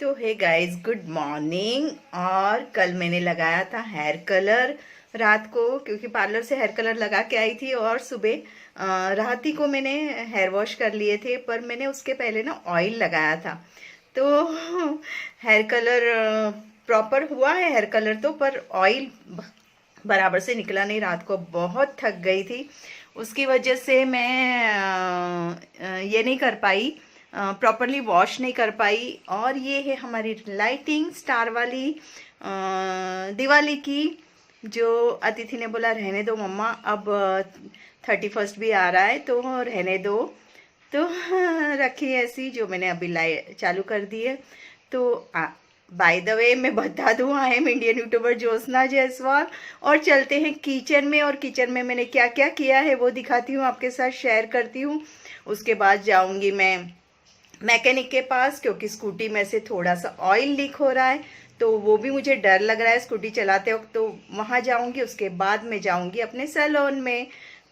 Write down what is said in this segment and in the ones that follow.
तो hey guys, good morning. और कल मैंने लगाया था हेयर कलर रात को, क्योंकि पार्लर से हेयर कलर लगा के आई थी। और सुबह रात ही को मैंने हेयर वॉश कर लिए थे, पर मैंने उसके पहले ना ऑयल लगाया था। तो हेयर कलर प्रॉपर हुआ है हेयर कलर तो, पर ऑयल बराबर से निकला नहीं। रात को बहुत थक गई थी, उसकी वजह से मैं ये नहीं कर पाई, प्रॉपरली वॉश नहीं कर पाई। और ये है हमारी लाइटिंग स्टार वाली दिवाली की, जो अतिथि ने बोला रहने दो मम्मा, अब 31 भी आ रहा है तो रहने दो, तो रखी ऐसी, जो मैंने अभी लाइट चालू कर दी है। तो बाय द वे मैं बता दूँ, I am Indian YouTuber Jyotsna Jaiswal. और चलते हैं किचन में, और किचन में मैंने क्या क्या किया है वो दिखाती हूँ, आपके साथ शेयर करती हूँ। उसके बाद जाऊँगी मैं मैकेनिक के पास, क्योंकि स्कूटी में से थोड़ा सा ऑयल लीक हो रहा है, तो वो भी मुझे डर लग रहा है स्कूटी चलाते वक्त। तो वहाँ जाऊँगी, उसके बाद मैं जाऊँगी अपने सैलून में।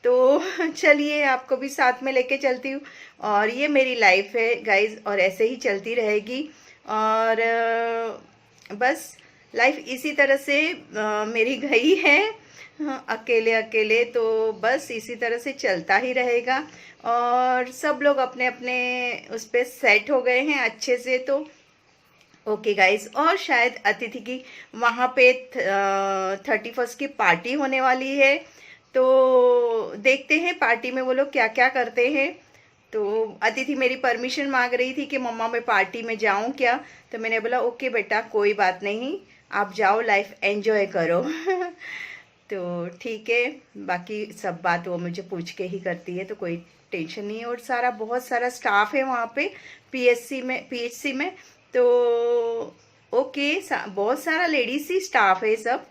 तो चलिए आपको भी साथ में लेके चलती हूँ। और ये मेरी लाइफ है गाइज, और ऐसे ही चलती रहेगी। और बस लाइफ इसी तरह से मेरी गई है, अकेले अकेले, तो बस इसी तरह से चलता ही रहेगा। और सब लोग अपने अपने उस पर सेट हो गए हैं अच्छे से। तो ओके गाइज, और शायद अतिथि की वहाँ पे 31 की पार्टी होने वाली है, तो देखते हैं पार्टी में वो लोग क्या क्या करते हैं। तो अतिथि मेरी परमिशन मांग रही थी कि मम्मा मैं पार्टी में जाऊं क्या, तो मैंने बोला ओके बेटा कोई बात नहीं, आप जाओ, लाइफ एंजॉय करो। तो ठीक है, बाकी सब बात वो मुझे पूछ के ही करती है, तो कोई टेंशन नहीं है। और बहुत सारा स्टाफ है वहाँ पे पीएचसी में। तो ओके, बहुत सारा लेडीज ही स्टाफ है सब।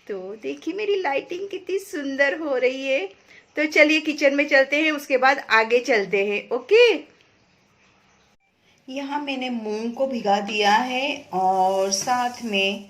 तो देखिए मेरी लाइटिंग कितनी सुंदर हो रही है। तो चलिए किचन में चलते हैं, उसके बाद आगे चलते हैं। ओके, यहाँ मैंने मूंग को भिगा दिया है, और साथ में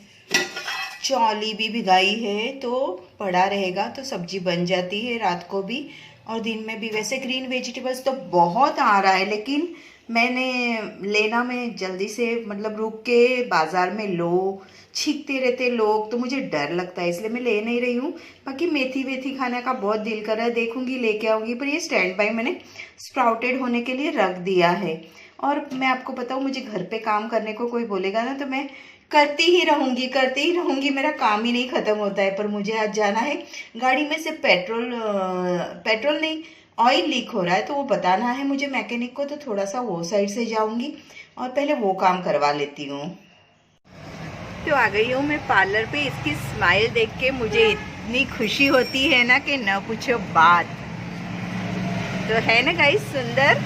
चौली भी भिगाई है, तो पड़ा रहेगा तो सब्जी बन जाती है रात को भी और दिन में भी। वैसे ग्रीन वेजिटेबल्स तो बहुत आ रहा है, लेकिन मैंने लेना में जल्दी से, मतलब रुक के बाज़ार में लो, छींकते रहते लोग, तो मुझे डर लगता है, इसलिए मैं ले नहीं रही हूँ। बाकी मेथी वेथी खाने का बहुत दिल कर रहा है, देखूंगी लेके आऊँगी। पर ये स्टैंड बाय मैंने स्प्राउटेड होने के लिए रख दिया है। और मैं आपको बताऊँ, मुझे घर पे काम करने को कोई बोलेगा ना, तो मैं करती ही रहूँगी, मेरा काम ही नहीं ख़त्म होता है। पर मुझे आज जाना है, गाड़ी में से पेट्रोल नहीं, ऑयल लीक हो रहा है, तो वो बताना है मुझे मैकेनिक को, तो थोड़ा सा वो साइड से जाऊंगी और पहले वो काम करवा लेती हूँ। तो आ गई हूँ मैं पार्लर पे। इसकी स्माइल देख के मुझे इतनी खुशी होती है ना कि न पूछो बात। तो है ना गाइस सुंदर।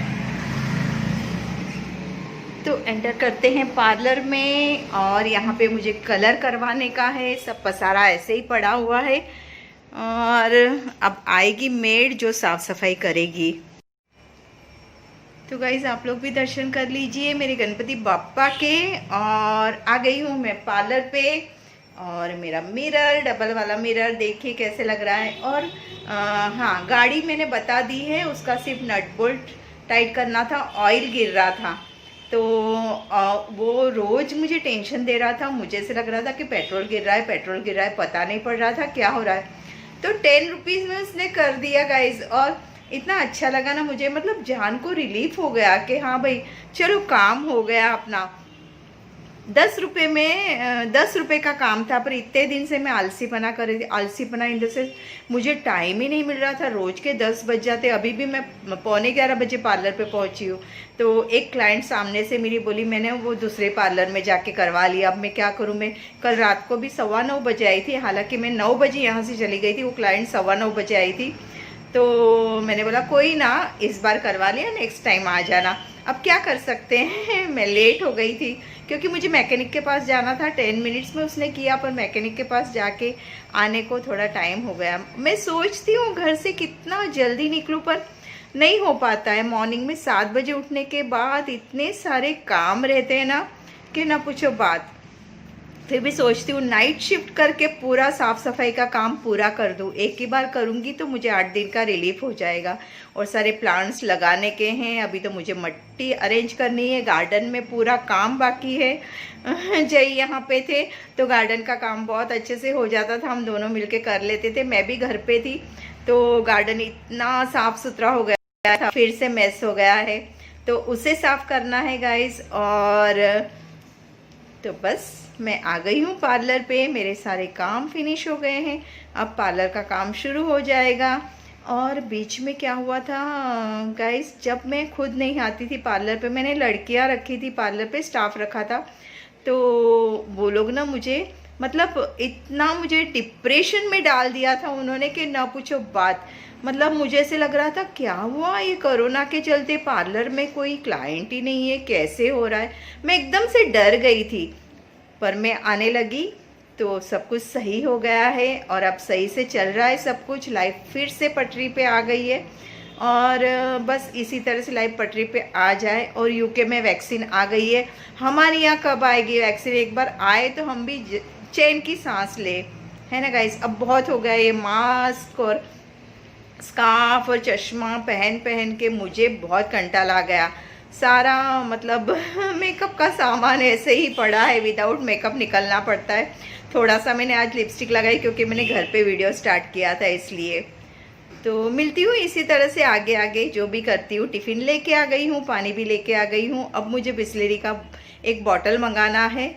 तो एंटर करते हैं पार्लर में, और यहाँ पे मुझे कलर करवाने का है। सब पसारा ऐसे ही पड़ा हुआ है, और अब आएगी मेड जो साफ सफाई करेगी। तो गाइज आप लोग भी दर्शन कर लीजिए मेरे गणपति बाप्पा के। और आ गई हूँ मैं पार्लर पे, और मेरा मिरर, डबल वाला मिरर देखिए कैसे लग रहा है। और हाँ, गाड़ी मैंने बता दी है, उसका सिर्फ नट बोल्ट टाइट करना था, ऑयल गिर रहा था। तो वो रोज़ मुझे टेंशन दे रहा था, मुझे से लग रहा था कि पेट्रोल गिर रहा है, पता नहीं पड़ रहा था क्या हो रहा है। तो 10 रुपीज़ में उसने कर दिया गाइज, और इतना अच्छा लगा ना मुझे, मतलब जान को रिलीफ हो गया कि हाँ भाई चलो काम हो गया अपना। 10 रुपये में 10 रुपये का काम था, पर इतने दिन से मैं आलसीपना कर रही थी। आलसीपना इन द सेंस मुझे टाइम ही नहीं मिल रहा था, रोज़ के 10 बज जाते। अभी भी मैं 11:45 बजे पार्लर पे पहुंची हूँ। तो एक क्लाइंट सामने से मेरी बोली, मैंने वो दूसरे पार्लर में जाके करवा लिया, अब मैं क्या करूँ। मैं कल रात को भी 9:15 बजे आई थी, हालांकि मैं 9 बजे यहाँ से चली गई थी, वो क्लाइंट 9:15 बजे आई थी। तो मैंने बोला कोई ना, इस बार करवा लिया, नेक्स्ट टाइम आ जाना। अब क्या कर सकते हैं, मैं लेट हो गई थी, क्योंकि मुझे मैकेनिक के पास जाना था। 10 मिनट्स में उसने किया, पर मैकेनिक के पास जाके आने को थोड़ा टाइम हो गया। मैं सोचती हूँ घर से कितना जल्दी निकलूँ, पर नहीं हो पाता है। मॉर्निंग में 7 बजे उठने के बाद इतने सारे काम रहते हैं ना कि ना पूछो बात। फिर भी सोचती हूँ नाइट शिफ्ट करके पूरा साफ़ सफाई का काम पूरा कर दूँ। एक ही बार करूँगी तो मुझे 8 दिन का रिलीफ हो जाएगा। और सारे प्लांट्स लगाने के हैं, अभी तो मुझे मिट्टी अरेंज करनी है, गार्डन में पूरा काम बाकी है। जय यहाँ पे थे तो गार्डन का काम बहुत अच्छे से हो जाता था, हम दोनों मिलके कर लेते थे। मैं भी घर पे थी तो गार्डन इतना साफ़ सुथरा हो गया था, फिर से मेस हो गया है तो उसे साफ़ करना है गाइस। और तो बस मैं आ गई हूँ पार्लर पे, मेरे सारे काम फिनिश हो गए हैं, अब पार्लर का काम शुरू हो जाएगा। और बीच में क्या हुआ था गाइस, जब मैं खुद नहीं आती थी पार्लर पे, मैंने लड़कियाँ रखी थी पार्लर पे, स्टाफ रखा था, तो वो लोग ना मुझे मतलब इतना मुझे डिप्रेशन में डाल दिया था उन्होंने कि ना पूछो बात। मतलब मुझे ऐसे लग रहा था क्या हुआ, ये कोरोना के चलते पार्लर में कोई क्लाइंट ही नहीं है, कैसे हो रहा है। मैं एकदम से डर गई थी, पर मैं आने लगी तो सब कुछ सही हो गया है और अब सही से चल रहा है सब कुछ। लाइफ फिर से पटरी पे आ गई है और बस इसी तरह से लाइफ पटरी पे आ जाए। और यूके में वैक्सीन आ गई है, हमारे यहाँ कब आएगी वैक्सीन, एक बार आए तो हम भी चैन की सांस ले, है ना गाइस। अब बहुत हो गया ये मास्क और स्कार्फ और चश्मा पहन पहन के, मुझे बहुत कंटाल आ गया। सारा मतलब मेकअप का सामान ऐसे ही पड़ा है, विदाउट मेकअप निकलना पड़ता है। थोड़ा सा मैंने आज लिपस्टिक लगाई क्योंकि मैंने घर पे वीडियो स्टार्ट किया था इसलिए। तो मिलती हूँ इसी तरह से आगे आगे जो भी करती हूँ। टिफ़िन लेके आ गई हूँ, पानी भी लेके आ गई हूँ। अब मुझे बिस्लेरी का एक बॉटल मंगाना है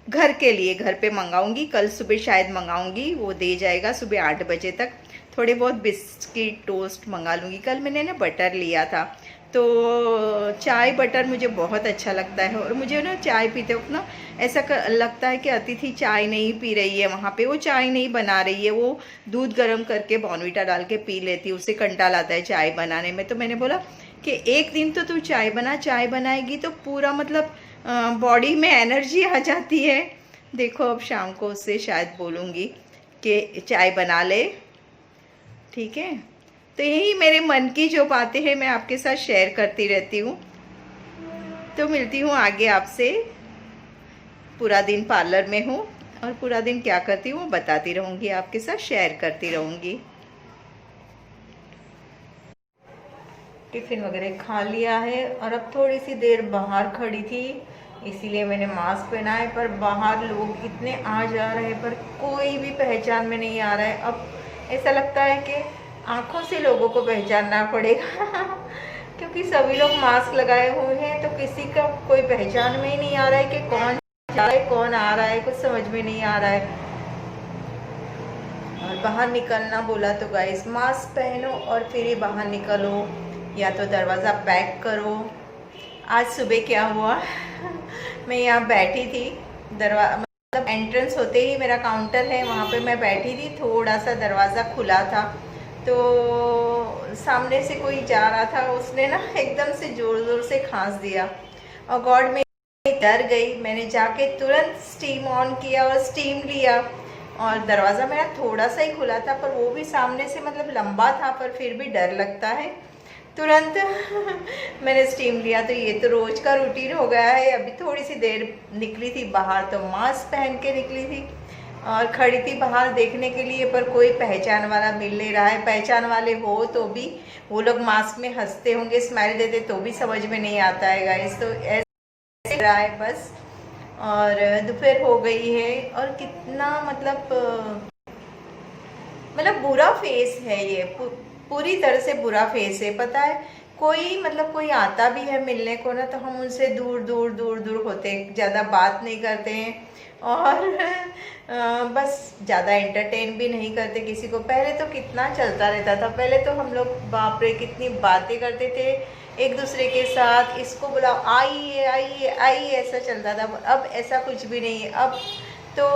घर के लिए, घर पे मंगाऊंगी, कल सुबह शायद मंगाऊंगी, वो दे जाएगा सुबह 8 बजे तक। थोड़े बहुत बिस्किट टोस्ट मंगा लूँगी। कल मैंने ना बटर लिया था, तो चाय बटर मुझे बहुत अच्छा लगता है। और मुझे ना चाय पीते वक्त ना ऐसा लगता है कि अतिथि चाय नहीं पी रही है, वहाँ पे वो चाय नहीं बना रही है, वो दूध गर्म करके बॉर्नविटा डाल के पी लेती है, उसे कंटाल आता है चाय बनाने में। तो मैंने बोला कि एक दिन तो तू चाय बना, चाय बनाएगी तो पूरा मतलब बॉडी में एनर्जी आ जाती है। देखो अब शाम को उससे शायद बोलूँगी कि चाय बना ले, ठीक है। तो यही मेरे मन की जो बातें हैं मैं आपके साथ शेयर करती रहती हूँ। तो मिलती हूँ आगे आपसे। पूरा दिन पार्लर में हूँ और पूरा दिन क्या करती हूँ बताती रहूँगी, आपके साथ शेयर करती रहूँगी। टिफ़िन वगैरह खा लिया है और अब थोड़ी सी देर बाहर खड़ी थी इसीलिए मैंने मास्क पहना है। पर बाहर लोग इतने आ जा रहे हैं पर कोई भी पहचान में नहीं आ रहा है। अब ऐसा लगता है कि आँखों से लोगों को पहचानना पड़ेगा क्योंकि सभी लोग मास्क लगाए हुए हैं, तो किसी का कोई पहचान में ही नहीं आ रहा है कि कौन जा रहा है कौन आ रहा है, कुछ समझ में नहीं आ रहा है। और बाहर निकलना बोला तो गाइस मास्क पहनो और फिर ही बाहर निकलो, या तो दरवाज़ा पैक करो। आज सुबह क्या हुआ मैं यहाँ बैठी थी, मतलब एंट्रेंस होते ही मेरा काउंटर है, वहाँ पे मैं बैठी थी, थोड़ा सा दरवाज़ा खुला था तो सामने से कोई जा रहा था, उसने ना एकदम से ज़ोर ज़ोर से खांस दिया और गॉड में डर गई। मैंने जाके तुरंत स्टीम ऑन किया और स्टीम लिया और दरवाज़ा मेरा थोड़ा सा ही खुला था पर वो भी सामने से मतलब लंबा था, पर फिर भी डर लगता है। तुरंत मैंने स्टीम लिया। तो ये तो रोज़ का रूटीन हो गया है। अभी थोड़ी सी देर निकली थी बाहर तो मास्क पहन के निकली थी और खड़ी थी बाहर देखने के लिए, पर कोई पहचान वाला मिल नहीं रहा है। पहचान वाले हो तो भी वो लोग मास्क में हंसते होंगे, स्माइल देते तो भी समझ में नहीं आता है गाइस। तो ऐसे रहा है बस। और दोपहर हो गई है और कितना मतलब बुरा फेस है ये, पूरी तरह से बुरा फेस है। पता है कोई मतलब कोई आता भी है मिलने को ना तो हम उनसे दूर दूर दूर दूर होते हैं, ज़्यादा बात नहीं करते हैं और बस ज़्यादा एंटरटेन भी नहीं करते किसी को। पहले तो कितना चलता रहता था, पहले तो हम लोग बाप रे कितनी बातें करते थे एक दूसरे के साथ, इसको बुलाओ आइए आइए आइए, ऐसा चलता था। अब ऐसा कुछ भी नहीं है। अब तो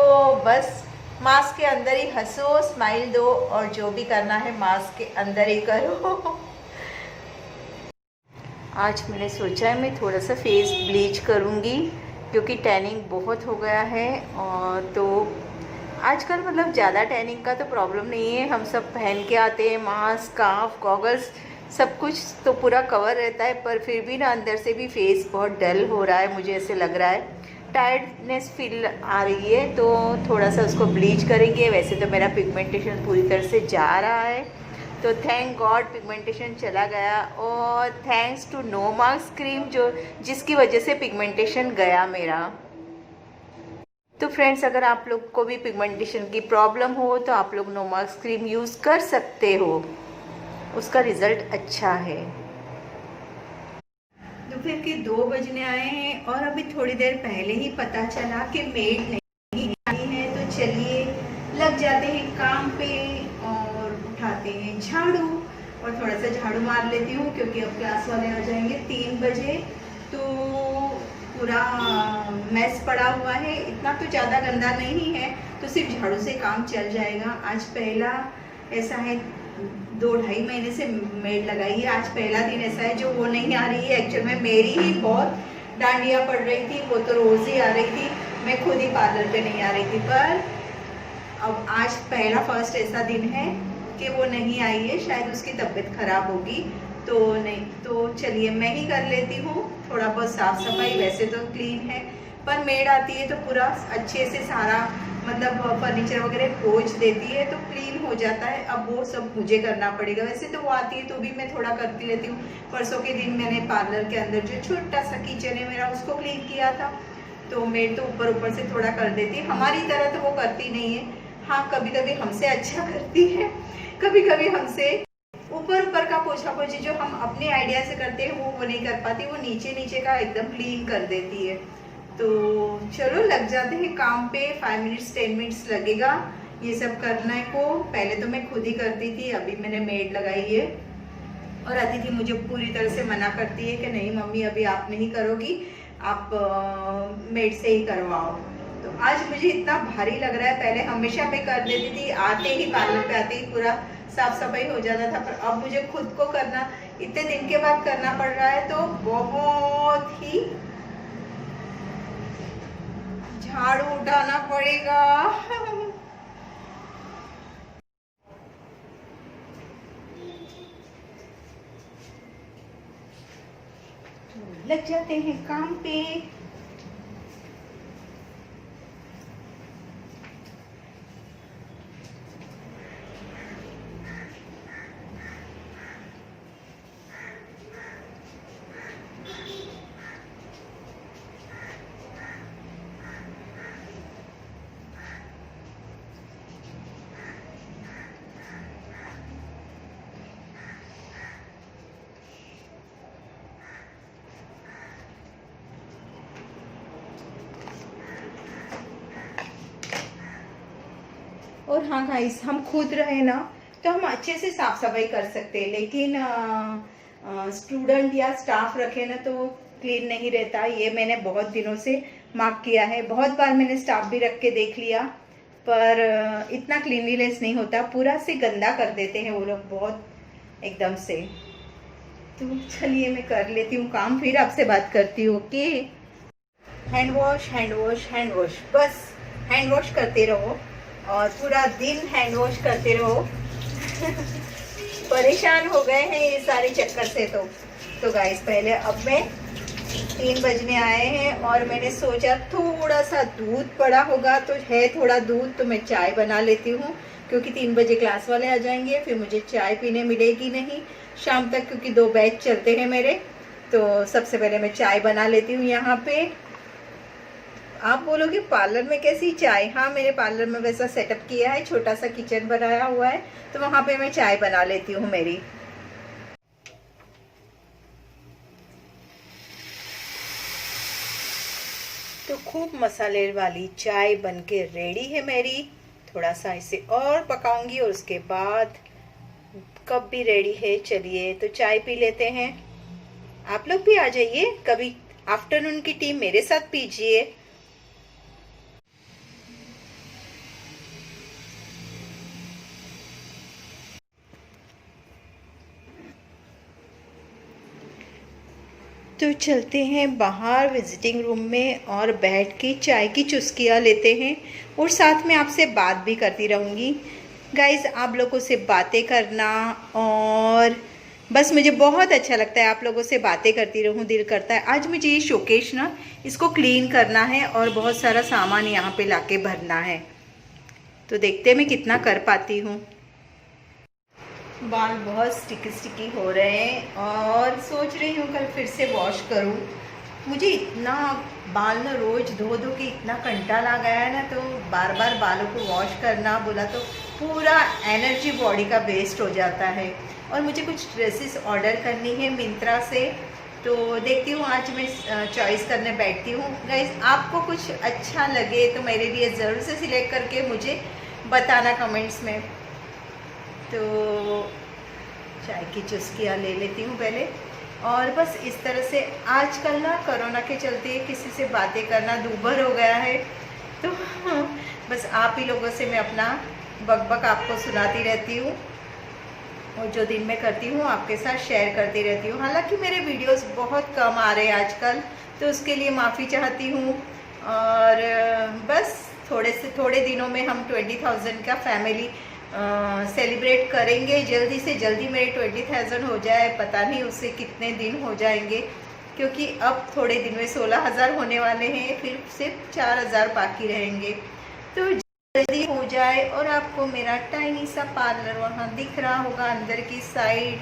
बस मास्क के अंदर ही हंसो, स्माइल दो और जो भी करना है मास्क के अंदर ही करो। आज मैंने सोचा है मैं थोड़ा सा फेस ब्लीच करूँगी क्योंकि टैनिंग बहुत हो गया है। और तो आजकल मतलब ज़्यादा टैनिंग का तो प्रॉब्लम नहीं है, हम सब पहन के आते हैं मास्क, स्कार्फ, गॉगल्स, सब कुछ तो पूरा कवर रहता है, पर फिर भी ना अंदर से भी फेस बहुत डल हो रहा है, मुझे ऐसे लग रहा है। टायर्डनेस फील आ रही है, तो थोड़ा सा उसको ब्लीच करेंगे। वैसे तो मेरा पिगमेंटेशन पूरी तरह से जा रहा है, तो थैंक गॉड पिगमेंटेशन चला गया, और थैंक्स टू नोमार्क्स क्रीम जिसकी वजह से पिगमेंटेशन गया मेरा। तो फ्रेंड्स, अगर आप लोग को भी पिगमेंटेशन की प्रॉब्लम हो तो आप लोग नोमार्क्स क्रीम यूज़ कर सकते हो, उसका रिज़ल्ट अच्छा है। दोपहर के 2 बजने आए हैं और अभी थोड़ी देर पहले ही पता चला कि मेड नहीं आई है, तो चलिए लग जाते हैं काम पे और उठाते हैं झाड़ू, और थोड़ा सा झाड़ू मार लेती हूँ क्योंकि अब क्लास वाले आ जाएंगे 3 बजे। तो पूरा मैस पड़ा हुआ है, इतना तो ज़्यादा गंदा नहीं है, तो सिर्फ झाड़ू से काम चल जाएगा। आज पहला ऐसा है, 2-2.5 महीने से मेड लगाई है, आज पहला दिन ऐसा है जो वो नहीं आ रही है। एक्चुअल में मेरी ही बहुत डांडिया पड़ रही थी, वो तो रोज़ ही आ रही थी, मैं खुद ही पार्लर पे नहीं आ रही थी। पर अब आज पहला फर्स्ट ऐसा दिन है कि वो नहीं आई है, शायद उसकी तबीयत खराब होगी, तो नहीं, तो चलिए मैं ही कर लेती हूँ थोड़ा बहुत साफ सफाई। वैसे तो क्लीन है, पर मेड आती है तो पूरा अच्छे से सारा मतलब फर्नीचर वगैरह पोंछ देती है, तो क्लीन हो जाता है। अब वो सब मुझे करना पड़ेगा, वैसे तो वो आती है तो भी मैं थोड़ा करती रहती हूँ। परसों के दिन मैंने पार्लर के अंदर जो छोटा सा किचन है मेरा, उसको क्लीन किया था, तो मेड तो ऊपर ऊपर से थोड़ा कर देती है, हमारी तरह तो वो करती नहीं है। हाँ, कभी कभी हमसे अच्छा करती है, कभी कभी हमसे ऊपर ऊपर का पोछा पोछी जो हम अपने आइडिया से करते हैं वो नहीं कर पाती, वो नीचे नीचे का एकदम क्लीन कर देती है। तो चलो लग जाते हैं काम पे, 5 मिनट्स 10 मिनट्स लगेगा ये सब करने को। पहले तो मैं खुद ही करती थी, अभी मैंने मेड लगाई है, और अतिथि मुझे पूरी तरह से मना करती है कि नहीं मम्मी अभी आप नहीं करोगी, आप मेड से ही करवाओ। तो आज मुझे इतना भारी लग रहा है, पहले हमेशा मैं कर देती थी, आते ही पार्लर पे आते ही पूरा साफ सफाई हो जाता था, पर अब मुझे खुद को करना, इतने दिन के बाद करना पड़ रहा है, तो बहुत ही झाड़ू उठाना पड़ेगा। लग जाते हैं काम पे। और हाँ गाइस, हम खुद रहे ना तो हम अच्छे से साफ सफाई कर सकते हैं, लेकिन स्टूडेंट या स्टाफ रखे ना तो क्लीन नहीं रहता। ये मैंने बहुत दिनों से मार्क किया है, बहुत बार मैंने स्टाफ भी रख के देख लिया, पर इतना क्लीनलीनेस नहीं होता, पूरा से गंदा कर देते हैं वो लोग बहुत एकदम से। तो चलिए मैं कर लेती हूँ काम, फिर आपसे बात करती हूँ। Okay, hand wash hand wash hand wash, बस हैंड वॉश करते रहो और पूरा दिन हैंड वॉश करते रहो। परेशान हो गए हैं ये सारे चक्कर से। तो गाइस, पहले अब मैं 3 बजने आए हैं और मैंने सोचा थोड़ा सा दूध पड़ा होगा, तो है थोड़ा दूध, तो मैं चाय बना लेती हूँ, क्योंकि 3 बजे क्लास वाले आ जाएंगे, फिर मुझे चाय पीने मिलेगी नहीं शाम तक, क्योंकि 2 बैच चलते हैं मेरे। तो सबसे पहले मैं चाय बना लेती हूँ यहाँ पे। आप बोलोगे पार्लर में कैसी चाय? हाँ, मेरे पार्लर में वैसा सेटअप किया है, छोटा सा किचन बनाया हुआ है, तो वहाँ पे मैं चाय बना लेती हूँ मेरी। तो खूब मसाले वाली चाय बनके रेडी है मेरी। थोड़ा सा इसे और पकाऊंगी और उसके बाद कप भी रेडी है। चलिए तो चाय पी लेते हैं। आप लोग भी आ जाइए, कभी आफ्टरनून की टी मेरे साथ पीजिए। तो चलते हैं बाहर विजिटिंग रूम में और बैठ के चाय की चुस्कियाँ लेते हैं, और साथ में आपसे बात भी करती रहूँगी। गाइज़, आप लोगों से बातें करना और बस मुझे बहुत अच्छा लगता है आप लोगों से बातें करती रहूँ, दिल करता है। आज मुझे ये शोकेस ना इसको क्लीन करना है और बहुत सारा सामान यहाँ पे लाके भरना है, तो देखते हैं मैं कितना कर पाती हूँ। बाल बहुत स्टिकी हो रहे हैं और सोच रही हूँ कल फिर से वॉश करूँ। मुझे इतना बाल ना रोज़ धो धो के इतना कंटाला गया है ना, तो बार बार बालों को वॉश करना बोला तो पूरा एनर्जी बॉडी का वेस्ट हो जाता है। और मुझे कुछ ड्रेसेस ऑर्डर करनी है मिंत्रा से, तो देखती हूँ आज मैं चॉइस करने बैठती हूँ। गाइस आपको कुछ अच्छा लगे तो मेरे लिए ज़रूर से सिलेक्ट करके मुझे बताना कमेंट्स में। तो चाय की चुस्कियाँ ले लेती हूँ पहले, और बस इस तरह से आजकल ना कोरोना के चलते किसी से बातें करना दूभर हो गया है, तो बस आप ही लोगों से मैं अपना बकबक आपको सुनाती रहती हूँ और जो दिन में करती हूँ आपके साथ शेयर करती रहती हूँ। हालांकि मेरे वीडियोस बहुत कम आ रहे हैं आजकल, तो उसके लिए माफ़ी चाहती हूँ। और बस थोड़े दिनों में हम 20,000 का फैमिली सेलिब्रेट करेंगे। जल्दी से जल्दी मेरे 20,000 हो जाए, पता नहीं उससे कितने दिन हो जाएंगे, क्योंकि अब थोड़े दिन में 16,000 होने वाले हैं, फिर सिर्फ 4,000 बाकी रहेंगे। तो जल्दी हो जाए और आपको मेरा टाइनी सा पार्लर वहाँ दिख रहा होगा अंदर की साइड।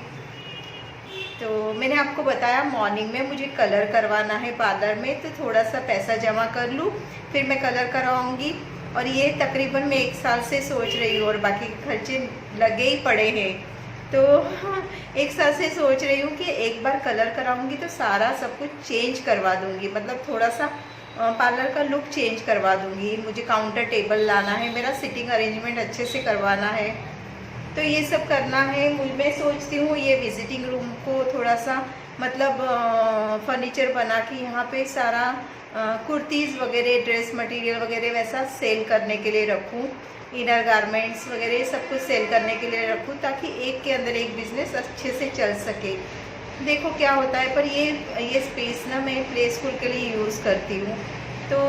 तो मैंने आपको बताया मॉर्निंग में मुझे कलर करवाना है पार्लर में, तो थोड़ा सा पैसा जमा कर लूँ फिर मैं कलर करवाऊँगी। और ये तकरीबन मैं 1 साल से सोच रही हूँ और बाकी खर्चे लगे ही पड़े हैं, तो 1 साल से सोच रही हूँ कि एक बार कलर कराऊंगी तो सारा सब कुछ चेंज करवा दूंगी, मतलब थोड़ा सा पार्लर का लुक चेंज करवा दूंगी। मुझे काउंटर टेबल लाना है, मेरा सिटिंग अरेंजमेंट अच्छे से करवाना है, तो ये सब करना है। मैं सोचती हूँ ये विजिटिंग रूम को थोड़ा सा मतलब फर्नीचर बना के यहाँ पे सारा कुर्तीज़ वगैरह, ड्रेस मटेरियल वगैरह वैसा सेल करने के लिए रखूँ, इनर गारमेंट्स वगैरह सब कुछ सेल करने के लिए रखूँ, ताकि एक के अंदर एक बिज़नेस अच्छे से चल सके। देखो क्या होता है, पर ये स्पेस ना मैं प्ले स्कूल के लिए यूज़ करती हूँ, तो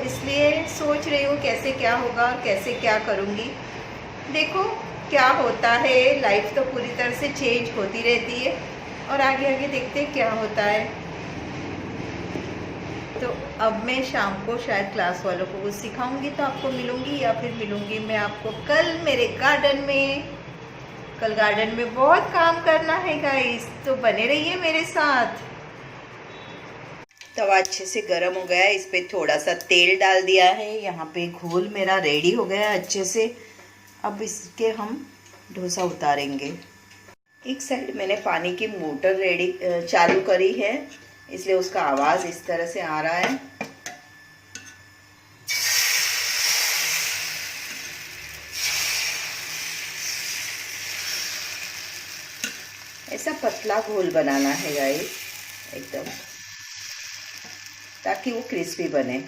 इसलिए सोच रही हूँ कैसे क्या होगा और कैसे क्या करूँगी। देखो क्या होता है, लाइफ तो पूरी तरह से चेंज होती रहती है और आगे आगे देखते हैं क्या होता है। तो अब मैं शाम को शायद क्लास वालों को कुछ सिखाऊंगी, तो आपको मिलूंगी या फिर मिलूंगी मैं आपको कल मेरे गार्डन में। कल गार्डन में बहुत काम करना है गाइस, तो बने रहिए मेरे साथ। तवा अच्छे से गर्म हो गया है, इस पे थोड़ा सा तेल डाल दिया है। यहाँ पे घोल मेरा रेडी हो गया अच्छे से। अब इसके हम डोसा उतारेंगे। एक साइड मैंने पानी की मोटर रेडी चालू करी है, इसलिए उसका आवाज़ इस तरह से आ रहा है। ऐसा पतला घोल बनाना है गाइस एकदम, ताकि वो क्रिस्पी बने।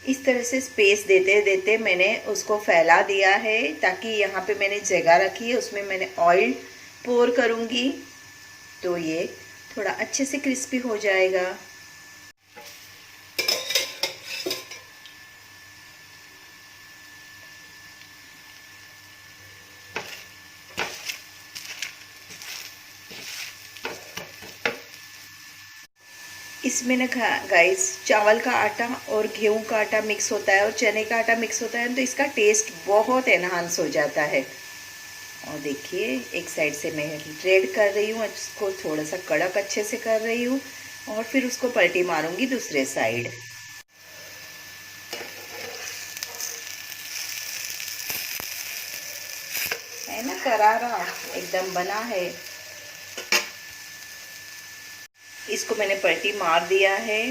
इस तरह से स्पेस देते देते मैंने उसको फैला दिया है, ताकि यहाँ पे मैंने जगह रखी है, उसमें मैंने ऑयल पोर करूँगी, तो ये थोड़ा अच्छे से क्रिस्पी हो जाएगा। इसमें ना गाइस चावल का आटा और गेहूं का आटा मिक्स होता है और चने का आटा मिक्स होता है, तो इसका टेस्ट बहुत एनहांस हो जाता है। और देखिए एक साइड से मैं रेड कर रही हूँ, इसको थोड़ा सा कड़क अच्छे से कर रही हूँ और फिर उसको पलटी मारूंगी दूसरे साइड। है ना करारा एकदम बना है। इसको मैंने पलटी मार दिया है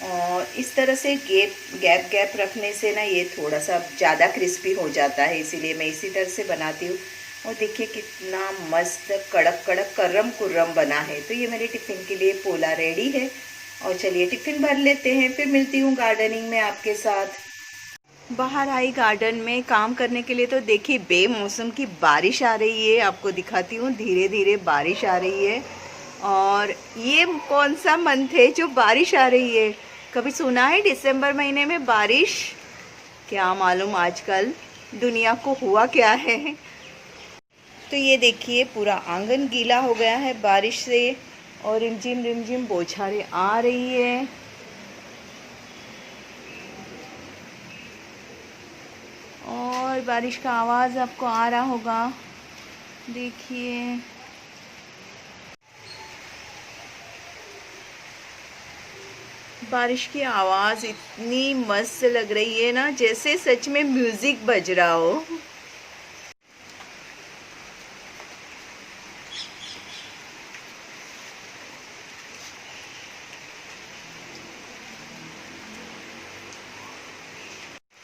और इस तरह से गैप रखने से ना ये थोड़ा सा ज़्यादा क्रिस्पी हो जाता है, इसीलिए मैं इसी तरह से बनाती हूँ। और देखिए कितना मस्त कड़क कड़क कर्रम कुर्रम बना है। तो ये मेरे टिफ़िन के लिए पोला रेडी है और चलिए टिफ़िन भर लेते हैं, फिर मिलती हूँ गार्डनिंग में आपके साथ। बाहर आई गार्डन में काम करने के लिए, तो देखिए बेमौसम की बारिश आ रही है, आपको दिखाती हूँ, धीरे धीरे बारिश आ रही है। और ये कौन सा मंथ है जो बारिश आ रही है? कभी सुना है दिसंबर महीने में बारिश? क्या मालूम आजकल दुनिया को हुआ क्या है। तो ये देखिए पूरा आंगन गीला हो गया है बारिश से और रिमझिम बौछारें आ रही है। और बारिश का आवाज़ आपको आ रहा होगा, देखिए। बारिश की आवाज़ इतनी मस्त लग रही है ना, जैसे सच में म्यूज़िक बज रहा हो।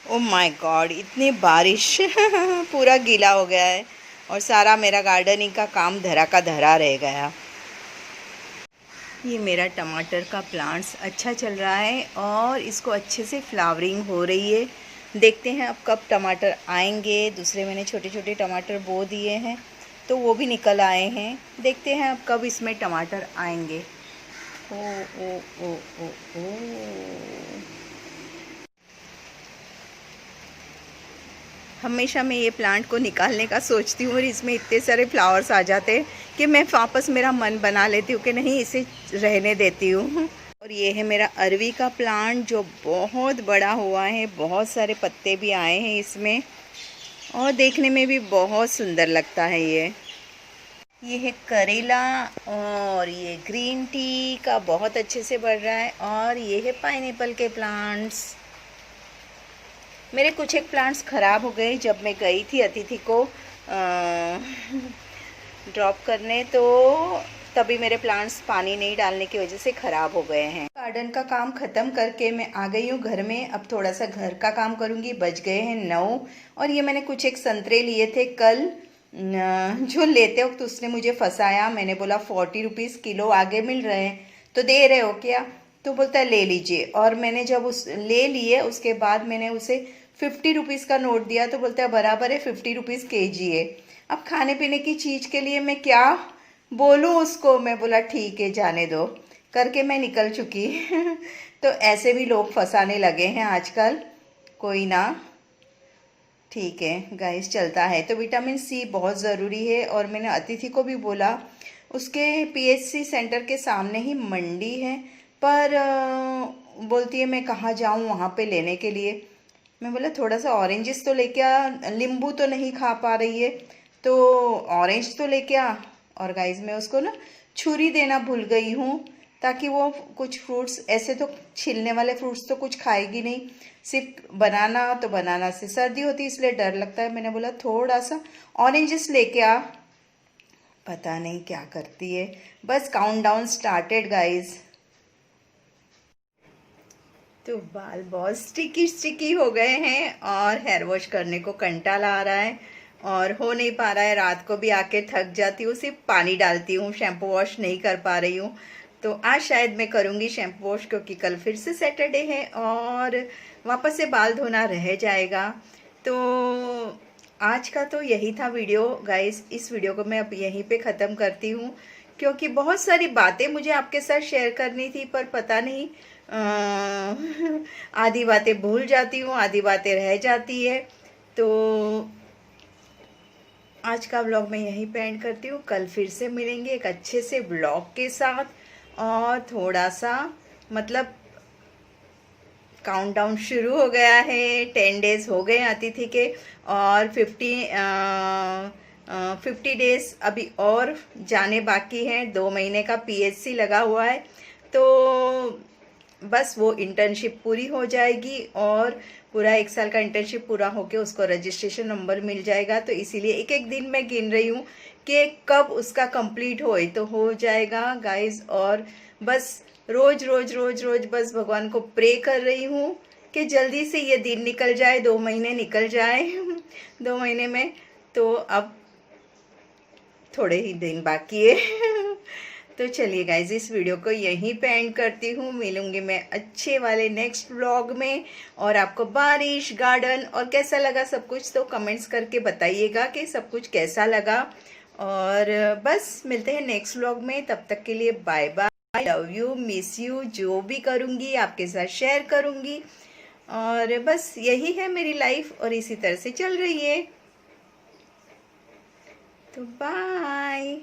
ओ माय गॉड, इतनी बारिश पूरा गीला हो गया है और सारा मेरा गार्डनिंग का काम धरा का धरा रह गया। ये मेरा टमाटर का प्लांट्स अच्छा चल रहा है और इसको अच्छे से फ्लावरिंग हो रही है। देखते हैं अब कब टमाटर आएंगे। दूसरे मैंने छोटे छोटे टमाटर बो दिए हैं तो वो भी निकल आए हैं। देखते हैं अब कब इसमें टमाटर आएंगे। ओ ओ ओ ओ ओ हमेशा मैं ये प्लांट को निकालने का सोचती हूँ और इसमें इतने सारे फ्लावर्स आ जाते हैं कि मैं वापस मेरा मन बना लेती हूँ कि नहीं, इसे रहने देती हूँ। और ये है मेरा अरवी का प्लांट जो बहुत बड़ा हुआ है, बहुत सारे पत्ते भी आए हैं इसमें और देखने में भी बहुत सुंदर लगता है। ये है करेला और ये ग्रीन टी का बहुत अच्छे से बढ़ रहा है। और ये है पाइनएप्पल के प्लांट्स। मेरे कुछ एक प्लांट्स ख़राब हो गए जब मैं गई थी अतिथि को ड्रॉप करने, तो तभी मेरे प्लांट्स पानी नहीं डालने की वजह से ख़राब हो गए हैं। गार्डन का काम ख़त्म करके मैं आ गई हूँ घर में। अब थोड़ा सा घर का काम करूँगी। बज गए हैं 9 और ये मैंने कुछ एक संतरे लिए थे कल। जो लेते वक्त उसने मुझे फंसाया। मैंने बोला 40 रुपीज़ किलो आगे मिल रहे हैं तो दे रहे हो क्या? तो बोलता है ले लीजिए। और मैंने जब उस ले लिए उसके बाद मैंने उसे 50 रुपीज़ का नोट दिया तो बोलता है बराबर है, 50 रुपीज़ केजी है। अब खाने पीने की चीज़ के लिए मैं क्या बोलूँ उसको। मैं बोला ठीक है जाने दो करके मैं निकल चुकी तो ऐसे भी लोग फंसाने लगे हैं आजकल। कोई ना, ठीक है गाइस, चलता है। तो विटामिन सी बहुत ज़रूरी है। और मैंने अतिथि को भी बोला, उसके पीएचसी सेंटर के सामने ही मंडी है, पर बोलती है मैं कहाँ जाऊँ वहाँ पे लेने के लिए। मैं बोला थोड़ा सा ऑरेंजेस तो लेके आ, नींबू तो नहीं खा पा रही है तो ऑरेंज तो लेके आ। और गाइस मैं उसको ना छुरी देना भूल गई हूँ ताकि वो कुछ फ्रूट्स, ऐसे तो छिलने वाले फ्रूट्स तो कुछ खाएगी नहीं, सिर्फ बनाना। तो बनाना से सर्दी होती है इसलिए डर लगता है। मैंने बोला थोड़ा सा ऑरेंजेस लेके आ। पता नहीं क्या करती है। बस काउंटडाउन स्टार्टेड गाइस। तो बाल बहुत स्टिकी हो गए हैं और हेयर वॉश करने को कंटाला आ रहा है और हो नहीं पा रहा है। रात को भी आके थक जाती हूँ, सिर्फ पानी डालती हूँ, शैम्पू वॉश नहीं कर पा रही हूँ। तो आज शायद मैं करूँगी शैम्पू वॉश क्योंकि कल फिर से सैटरडे है और वापस से बाल धोना रह जाएगा। तो आज का तो यही था वीडियो गाइस। इस वीडियो को मैं अब यहीं पे ख़त्म करती हूँ क्योंकि बहुत सारी बातें मुझे आपके साथ शेयर करनी थी, पर पता नहीं आधी बातें भूल जाती हूँ, आधी बातें रह जाती है। तो आज का व्लॉग मैं यहीं पे एंड करती हूँ। कल फिर से मिलेंगे एक अच्छे से व्लॉग के साथ और थोड़ा सा मतलब काउंटडाउन शुरू हो गया है। 10 डेज हो गए अतिथि के और 50 डेज अभी और जाने बाकी हैं। 2 महीने का पीएचसी लगा हुआ है तो बस वो इंटर्नशिप पूरी हो जाएगी और पूरा 1 साल का इंटर्नशिप पूरा होके उसको रजिस्ट्रेशन नंबर मिल जाएगा। तो इसीलिए एक एक दिन मैं गिन रही हूँ कि कब उसका कंप्लीट होए तो हो जाएगा गाइस। और बस रोज रोज रोज रोज बस भगवान को प्रे कर रही हूँ कि जल्दी से ये दिन निकल जाए, 2 महीने निकल जाए 2 महीने में तो अब थोड़े ही दिन बाकी है तो चलिए गाइज इस वीडियो को यहीं पे एंड करती हूँ। मिलूंगी मैं अच्छे वाले नेक्स्ट व्लॉग में। और आपको बारिश, गार्डन और कैसा लगा सब कुछ तो कमेंट्स करके बताइएगा कि सब कुछ कैसा लगा। और बस मिलते हैं नेक्स्ट व्लॉग में, तब तक के लिए bye bye, love you, miss you. जो भी करूँगी आपके साथ शेयर करूँगी और बस यही है मेरी लाइफ और इसी तरह से चल रही है। तो बाय।